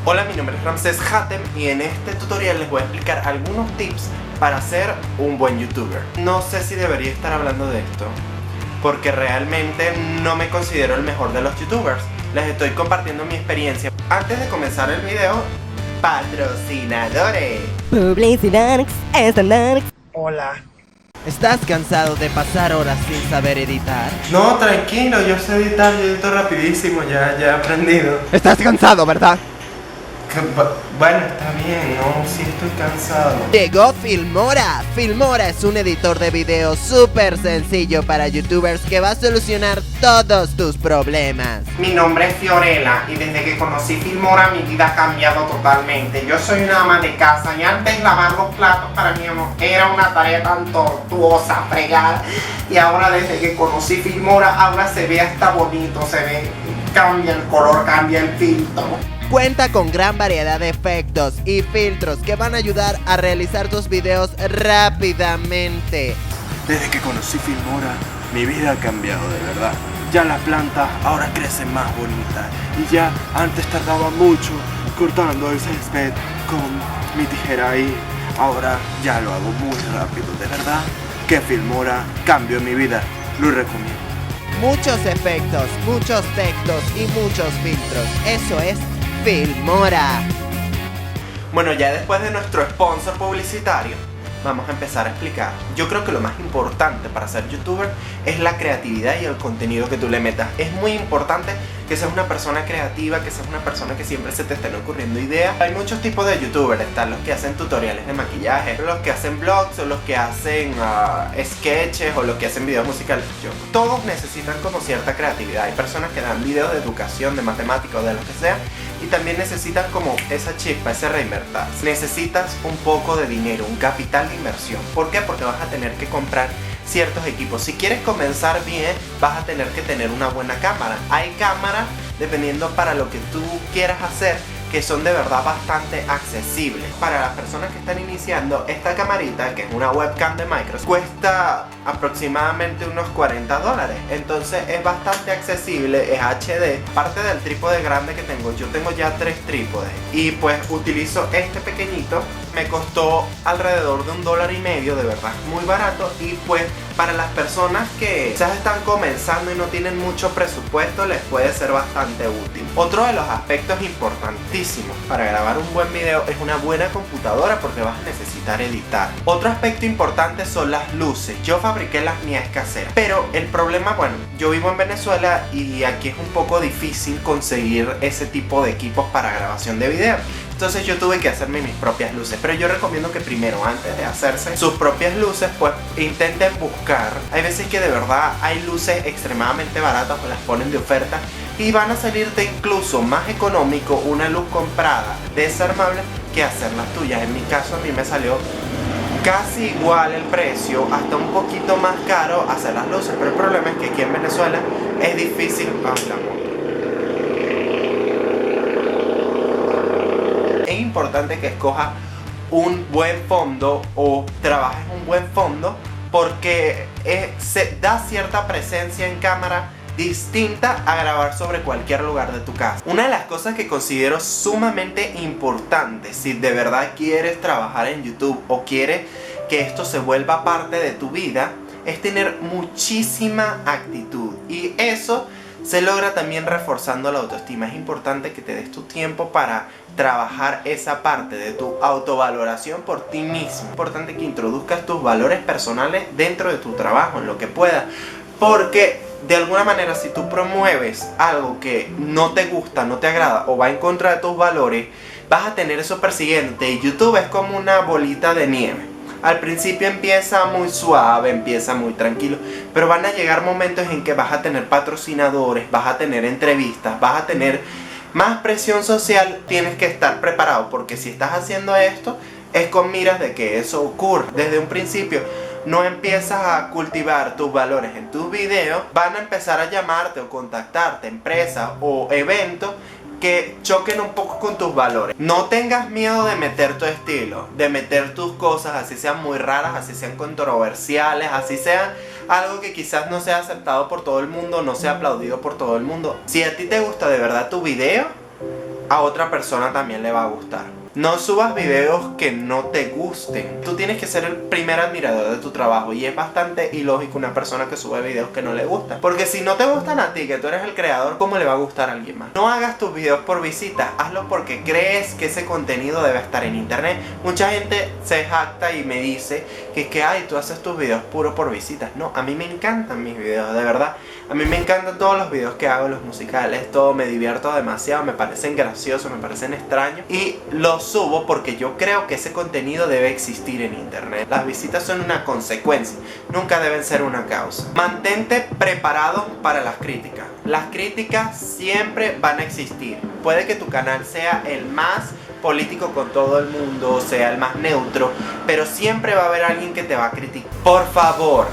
Hola, mi nombre es Ramsés Hatem y en este tutorial les voy a explicar algunos tips para ser un buen youtuber. No sé si debería estar hablando de esto, porque realmente no me considero el mejor de los youtubers. Les estoy compartiendo mi experiencia. Antes de comenzar el video, patrocinadores. Publicidad estándar. Hola. ¿Estás cansado de pasar horas sin saber editar? No, tranquilo, yo sé editar, yo edito rapidísimo, ya he aprendido. ¿Estás cansado, verdad? Bueno, está bien, no, sí estoy cansado. Llegó Filmora. Filmora es un editor de video súper sencillo para youtubers que va a solucionar todos tus problemas. Mi nombre es Fiorella y desde que conocí Filmora mi vida ha cambiado totalmente. Yo soy una ama de casa y antes lavar los platos para mí no era una tarea tan tortuosa, fregar. Y ahora desde que conocí Filmora, ahora se ve hasta bonito, se ve, cambia el color, cambia el filtro. Cuenta con gran variedad de efectos y filtros que van a ayudar a realizar tus videos rápidamente. Desde que conocí Filmora, mi vida ha cambiado de verdad. Ya las plantas ahora crecen más bonitas y ya antes tardaba mucho cortando el césped con mi tijera y ahora ya lo hago muy rápido. De verdad que Filmora cambió mi vida, lo recomiendo. Muchos efectos, muchos textos y muchos filtros. Eso es Filmora. Bueno, ya después de nuestro sponsor publicitario, vamos a empezar a explicar. Yo creo que lo más importante para ser youtuber es la creatividad y el contenido que tú le metas. Es muy importante que seas una persona creativa, que seas una persona que siempre se te estén ocurriendo ideas. Hay muchos tipos de youtubers, están los que hacen tutoriales de maquillaje, los que hacen vlogs, o los que hacen sketches, o los que hacen videos musicales. Todos necesitan como cierta creatividad. Hay personas que dan videos de educación, de matemáticas, de lo que sea, y también necesitan como esa chispa, ese reinvertirse. Necesitas un poco de dinero, un capital de inversión. ¿Por qué? Porque vas a tener que comprar ciertos equipos. Si quieres comenzar bien, vas a tener que tener una buena cámara. Hay cámaras, dependiendo para lo que tú quieras hacer, que son de verdad bastante accesibles. Para las personas que están iniciando, esta camarita, que es una webcam de Microsoft, cuesta aproximadamente unos $40. Entonces es bastante accesible, es HD. Parte del trípode grande que tengo, yo tengo ya 3 trípodes y pues utilizo este pequeñito. Me costó alrededor de $1.50, de verdad muy barato. Y pues para las personas que quizás están comenzando y no tienen mucho presupuesto, les puede ser bastante útil. Otro de los aspectos importantísimos para grabar un buen video es una buena computadora, porque vas a necesitar editar. Otro aspecto importante son las luces. Yo fabriqué las mías caseras, pero el problema, bueno, yo vivo en Venezuela y aquí es un poco difícil conseguir ese tipo de equipos para grabación de video. Entonces yo tuve que hacerme mis propias luces. Pero yo recomiendo que primero, antes de hacerse sus propias luces, pues intenten buscar. Hay veces que de verdad hay luces extremadamente baratas o las ponen de oferta y van a salirte incluso más económico una luz comprada desarmable que hacer las tuyas. En mi caso a mí me salió casi igual el precio, hasta un poquito más caro hacer las luces. Pero el problema es que aquí en Venezuela es difícil. Es importante que escojas un buen fondo o trabajes un buen fondo, porque se da cierta presencia en cámara distinta a grabar sobre cualquier lugar de tu casa. Una de las cosas que considero sumamente importante si de verdad quieres trabajar en YouTube o quieres que esto se vuelva parte de tu vida es tener muchísima actitud, y eso se logra también reforzando la autoestima. Es importante que te des tu tiempo para trabajar esa parte de tu autovaloración por ti mismo. Es importante que introduzcas tus valores personales dentro de tu trabajo, en lo que puedas, porque de alguna manera si tú promueves algo que no te gusta, no te agrada o va en contra de tus valores, vas a tener eso persiguiéndote. Y YouTube es como una bolita de nieve. Al principio empieza muy suave, empieza muy tranquilo, pero van a llegar momentos en que vas a tener patrocinadores, vas a tener entrevistas, vas a tener más presión social. Tienes que estar preparado, porque si estás haciendo esto es con miras de que eso ocurra. Desde un principio no empiezas a cultivar tus valores en tus videos, van a empezar a llamarte o contactarte empresas o eventos que choquen un poco con tus valores. No tengas miedo de meter tu estilo, de meter tus cosas, así sean muy raras, así sean controversiales, así sean algo que quizás no sea aceptado por todo el mundo, no sea aplaudido por todo el mundo. Si a ti te gusta de verdad tu video, a otra persona también le va a gustar. No subas videos que no te gusten. Tú tienes que ser el primer admirador de tu trabajo. Y es bastante ilógico una persona que sube videos que no le gustan. Porque si no te gustan a ti, que tú eres el creador, ¿cómo le va a gustar a alguien más? No hagas tus videos por visitas. Hazlo porque crees que ese contenido debe estar en internet. Mucha gente se jacta y me dice que ay, tú haces tus videos puro por visitas. No, a mí me encantan mis videos, de verdad. A mí me encantan todos los videos que hago, los musicales, todo. Me divierto demasiado, me parecen graciosos, me parecen extraños. Y los subo porque yo creo que ese contenido debe existir en internet. Las visitas son una consecuencia, nunca deben ser una causa. Mantente preparado para las críticas. Las críticas siempre van a existir. Puede que tu canal sea el más político con todo el mundo, o sea el más neutro, pero siempre va a haber alguien que te va a criticar. Por favor,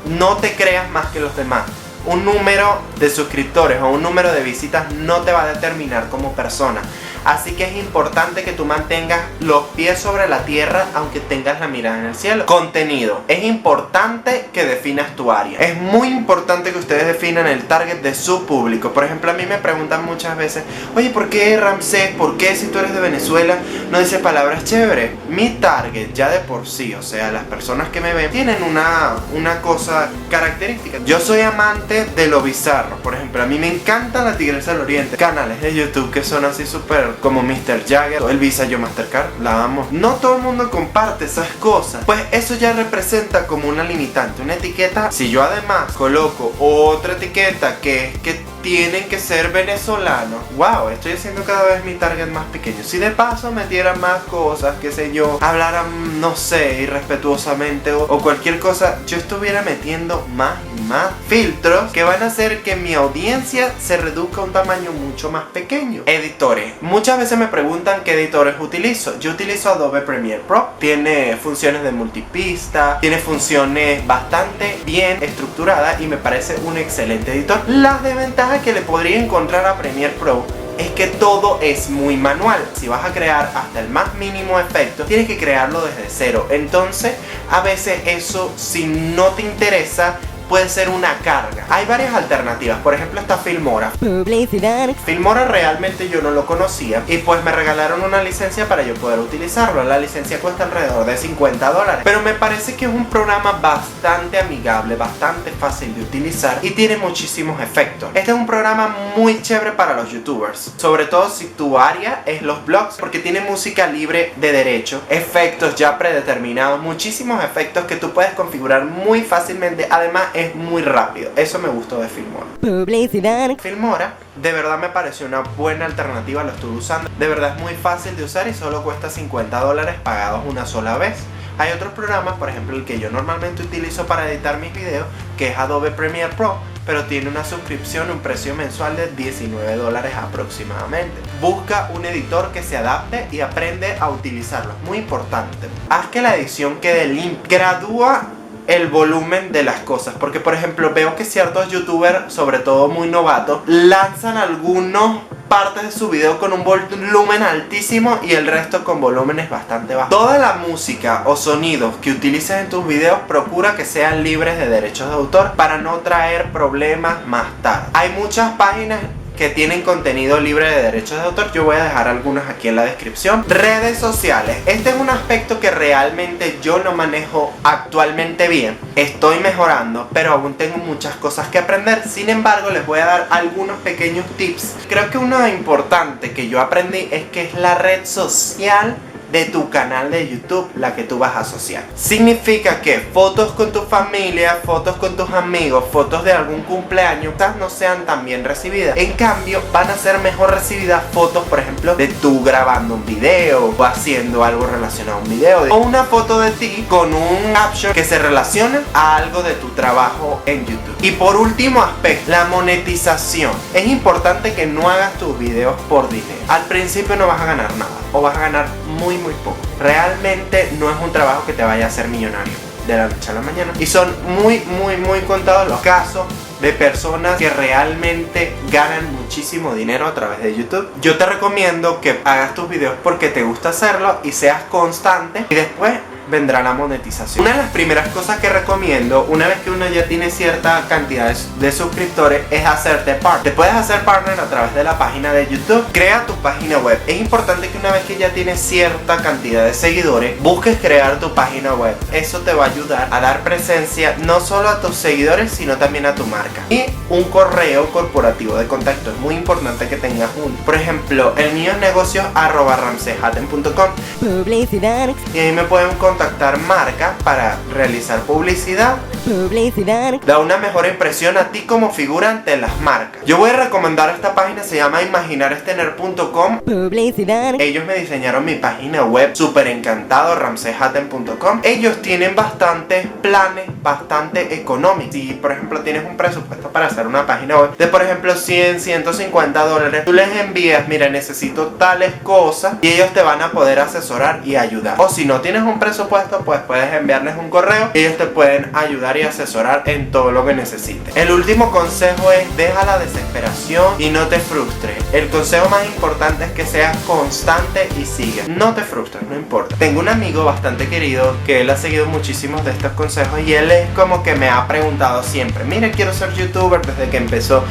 no te creas más que los demás. Un número de suscriptores o un número de visitas no te va a determinar como persona. Así que es importante que tú mantengas los pies sobre la tierra aunque tengas la mirada en el cielo. Contenido. Es importante que definas tu área. Es muy importante que ustedes definan el target de su público. Por ejemplo, a mí me preguntan muchas veces: oye, ¿por qué Ramsés? ¿Por qué si tú eres de Venezuela no dices palabras chéveres? Mi target ya de por sí, o sea, las personas que me ven, tienen una cosa característica. Yo soy amante de lo bizarro. Por ejemplo, a mí me encanta la Tigresa del Oriente. Canales de YouTube que son así súper como Mr. Jagger o el Visa Yo Mastercard, la amo. No todo el mundo comparte esas cosas, pues eso ya representa como una limitante, una etiqueta. Si yo además coloco otra etiqueta que es que tienen que ser venezolanos, wow, estoy haciendo cada vez mi target más pequeño. Si de paso metieran más cosas, qué sé yo, hablaran, no sé, irrespetuosamente o cualquier cosa, yo estuviera metiendo más y más filtros que van a hacer que mi audiencia se reduzca a un tamaño mucho más pequeño. Editores. Muchas veces me preguntan qué editores utilizo. Yo utilizo Adobe Premiere Pro. Tiene funciones de multipista, tiene funciones bastante bien estructuradas y me parece un excelente editor. Las desventajas que le podría encontrar a Premiere Pro es que todo es muy manual. Si vas a crear hasta el más mínimo efecto, tienes que crearlo desde cero. Entonces, a veces eso, si no te interesa, puede ser una carga. Hay varias alternativas. Por ejemplo, está Filmora. Publicidad. Filmora realmente yo no lo conocía y pues me regalaron una licencia para yo poder utilizarlo. La licencia cuesta alrededor de $50, pero me parece que es un programa bastante amigable, bastante fácil de utilizar y tiene muchísimos efectos. Este es un programa muy chévere para los youtubers, sobre todo si tu área es los blogs, porque tiene música libre de derecho, efectos ya predeterminados, muchísimos efectos que tú puedes configurar muy fácilmente. Además es muy rápido. Eso me gustó de Filmora. Publicidad. Filmora de verdad me pareció una buena alternativa, lo estuve usando. De verdad es muy fácil de usar y solo cuesta $50 pagados una sola vez. Hay otros programas, por ejemplo el que yo normalmente utilizo para editar mis videos, que es Adobe Premiere Pro, pero tiene una suscripción, un precio mensual de $19 aproximadamente. Busca un editor que se adapte y aprende a utilizarlo. Es muy importante. Haz que la edición quede limpia. Gradúa el volumen de las cosas, porque por ejemplo veo que ciertos youtubers, sobre todo muy novatos, lanzan algunas partes de su video con un volumen altísimo y el resto con volúmenes bastante bajos. Toda la música o sonidos que utilices en tus videos, procura que sean libres de derechos de autor para no traer problemas más tarde. Hay muchas páginas que tienen contenido libre de derechos de autor. Yo voy a dejar algunas aquí en la descripción. Redes sociales. Este es un aspecto que realmente yo no manejo actualmente bien. Estoy mejorando, pero aún tengo muchas cosas que aprender. Sin embargo, les voy a dar algunos pequeños tips. Creo que uno importante que yo aprendí es que es la red social de tu canal de YouTube la que tú vas a asociar. Significa que fotos con tu familia, fotos con tus amigos, fotos de algún cumpleaños, quizás no sean tan bien recibidas. En cambio, van a ser mejor recibidas fotos, por ejemplo, de tú grabando un video o haciendo algo relacionado a un video, o una foto de ti con un caption que se relacione a algo de tu trabajo en YouTube. Y por último aspecto, la monetización. Es importante que no hagas tus videos por dinero. Al principio no vas a ganar nada, o vas a ganar muy poco. Realmente no es un trabajo que te vaya a hacer millonario de la noche a la mañana, y son muy contados los casos de personas que realmente ganan muchísimo dinero a través de YouTube. Yo te recomiendo que hagas tus videos porque te gusta hacerlo y seas constante, y después vendrá la monetización. Una de las primeras cosas que recomiendo, una vez que uno ya tiene cierta cantidad de suscriptores, es hacerte partner. Te puedes hacer partner a través de la página de YouTube. Crea tu página web. Es importante que una vez que ya tienes cierta cantidad de seguidores, busques crear tu página web. Eso te va a ayudar a dar presencia no solo a tus seguidores, sino también a tu marca. Y un correo corporativo de contacto. Es muy importante que tengas uno. Por ejemplo, el mío es negocios@ramseshatton.com Publicidad, y ahí me pueden contactar marcas para realizar publicidad. publicidad, Da una mejor impresión a ti como figura ante las marcas. Yo voy a recomendar esta página, se llama imaginarestener.com. publicidad, Ellos me diseñaron mi página web, súper encantado, ramseshatton.com. Ellos tienen bastantes planes, bastante económicos. Si por ejemplo tienes un presupuesto para hacer una página web de por ejemplo 100, 150 dólares, tú les envías, mira, necesito tales cosas, y ellos te van a poder asesorar y ayudar. O si no tienes un presupuesto, pues puedes enviarles un correo y ellos te pueden ayudar y asesorar en todo lo que necesites. El último consejo es: deja la desesperación y no te frustres. El consejo más importante es que seas constante y sigue. No te frustres, no importa. Tengo un amigo bastante querido que él ha seguido muchísimos de estos consejos y él es como que me ha preguntado siempre: mire, quiero ser youtuber, desde que empezó.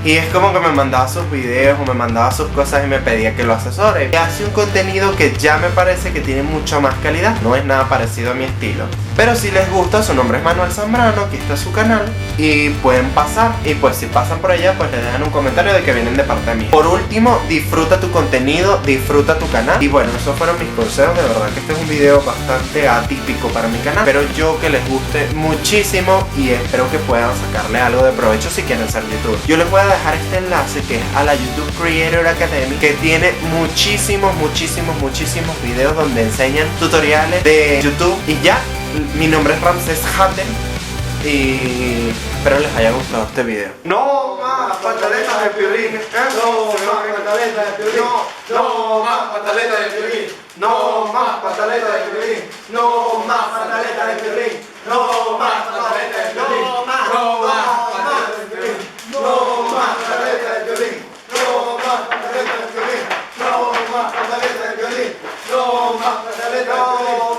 Y es como que me mandaba sus videos o me mandaba sus cosas y me pedía que lo asesore. Y hace un contenido que ya me parece que tiene mucha más calidad. No es nada parecido a mi estilo, pero si les gusta, su nombre es Manuel Zambrano, aquí está su canal y pueden pasar. Y pues si pasan por allá, pues les dejan un comentario de que vienen de parte de mí. Por último, disfruta tu contenido, disfruta tu canal. Y bueno, esos fueron mis consejos. De verdad que este es un video bastante atípico para mi canal, pero yo que les guste muchísimo y espero que puedan sacarle algo de provecho si quieren ser youtuber. Yo les voy a dejar este enlace que es a la YouTube Creator Academy, que tiene muchísimos videos donde enseñan tutoriales de YouTube. Y ya, mi nombre es Ramses Hatton y espero les haya gustado este video. No más pantaletas de violín. No más pantaletas de violín. No más pantaletas de violín. No más pantaletas de violín. No más pantaletas de violín. No más pantaletas de violín. No más pantaletas de violín. No más pantaletas de violín. No más pantaletas de violín. No más pantaletas de violín. No más pantaletas de violín.